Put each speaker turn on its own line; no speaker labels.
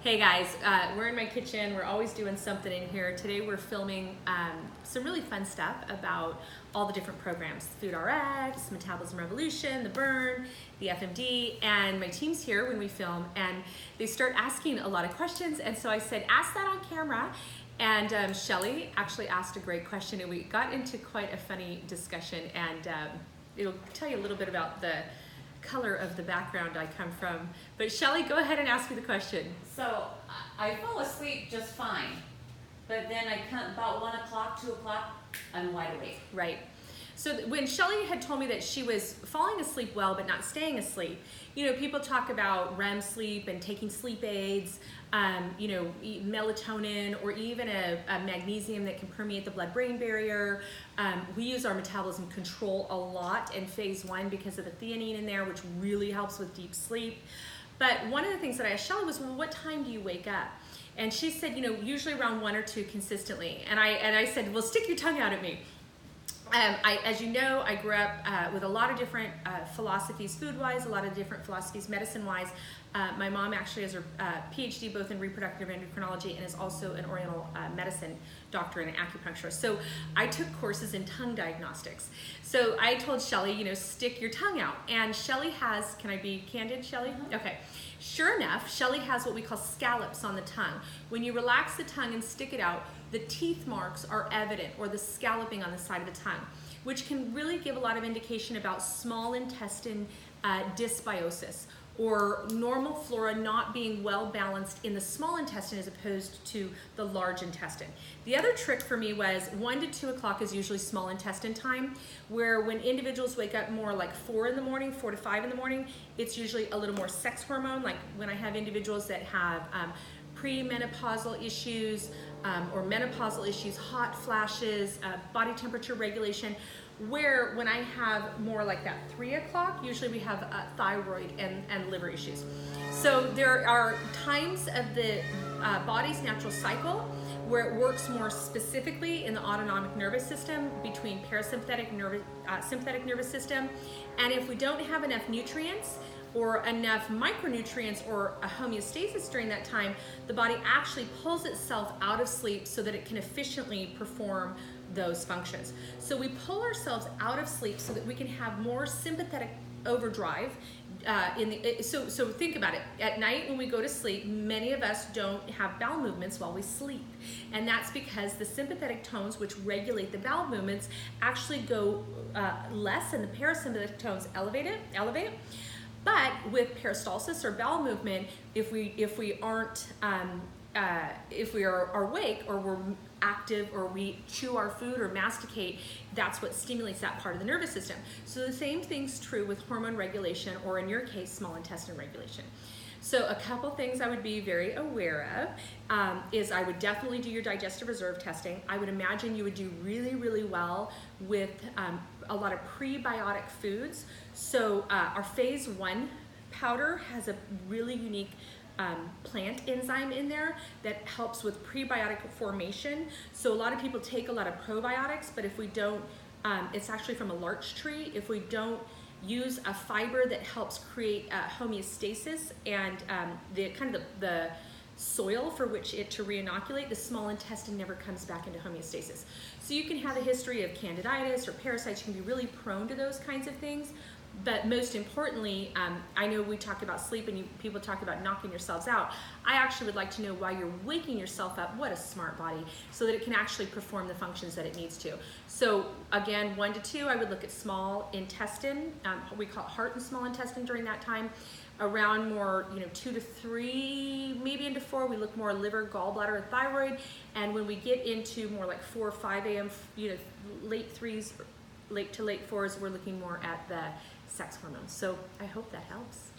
Hey guys, we're in my kitchen. We're always doing something in here. Today we're filming some really fun stuff about all the different programs. Food RX, Metabolism Revolution, The Burn, the FMD, and my team's here when we film, and they start asking a lot of questions, and so I said, ask that on camera. And Shelly actually asked a great question, and we got into quite a funny discussion, and it'll tell you a little bit about the color of the background I come from. But Shelly, go ahead and ask me the question.
So I fall asleep just fine, but then I come about 1 o'clock, 2 o'clock, I'm wide awake.
Right. So when Shelly had told me that she was falling asleep well but not staying asleep, you know, people talk about REM sleep and taking sleep aids, you know, melatonin, or even a magnesium that can permeate the blood-brain barrier. We use our metabolism control a lot in phase 1 because of the theanine in there, which really helps with deep sleep. But one of the things that I asked Shelly was, well, what time do you wake up? And she said, you know, usually around 1 or 2 consistently. And I said, well, stick your tongue out at me. As you know, I grew up with a lot of different philosophies food-wise, a lot of different philosophies medicine-wise. My mom actually has her PhD both in reproductive endocrinology and is also an Oriental medicine doctor and an acupuncturist. So I took courses in tongue diagnostics. So I told Shelly, you know, stick your tongue out. And Shelly has, can I be candid, Shelly? Okay. Sure enough, Shelly has what we call scallops on the tongue. When you relax the tongue and stick it out, the teeth marks are evident, or the scalloping on the side of the tongue, which can really give a lot of indication about small intestine dysbiosis, or normal flora not being well balanced in the small intestine as opposed to the large intestine. The other trick for me was 1 to 2 o'clock is usually small intestine time, where when individuals wake up more like 4 in the morning, 4 to 5 in the morning, it's usually a little more sex hormone. Like when I have individuals that have premenopausal issues or menopausal issues, hot flashes, body temperature regulation, where when I have more like that 3 o'clock, usually we have thyroid and liver issues. So there are times of the body's natural cycle where it works more specifically in the autonomic nervous system between parasympathetic sympathetic nervous system. And if we don't have enough nutrients or enough micronutrients or a homeostasis during that time, the body actually pulls itself out of sleep so that it can efficiently perform those functions. So we pull ourselves out of sleep so that we can have more sympathetic overdrive. So think about it. At night when we go to sleep, many of us don't have bowel movements while we sleep. And that's because the sympathetic tones, which regulate the bowel movements, actually go less, and the parasympathetic tones elevate. But with peristalsis or bowel movement, if we aren't if we are awake, or we're active, or we chew our food or masticate, that's what stimulates that part of the nervous system. So the same thing's true with hormone regulation, or in your case, small intestine regulation. So a couple things I would be very aware of is I would definitely do your digestive reserve testing. I would imagine you would do really, really well with a lot of prebiotic foods. So our phase 1 powder has a really unique plant enzyme in there that helps with prebiotic formation. So a lot of people take a lot of probiotics, but if we don't, it's actually from a larch tree. If we don't use a fiber that helps create homeostasis and the soil for which it to reinoculate, the small intestine never comes back into homeostasis. So you can have a history of candiditis or parasites. You can be really prone to those kinds of things. But most importantly, I know we talk about sleep and people talk about knocking yourselves out. I actually would like to know why you're waking yourself up. What a smart body, so that it can actually perform the functions that it needs to. So again, 1 to 2, I would look at small intestine. We call it heart and small intestine during that time. Around more, 2 to 3, maybe into 4, we look more liver, gallbladder, and thyroid. And when we get into more like 4 or 5 a.m., late 3s, late to late 4s, we're looking more at the sex hormones. So I hope that helps.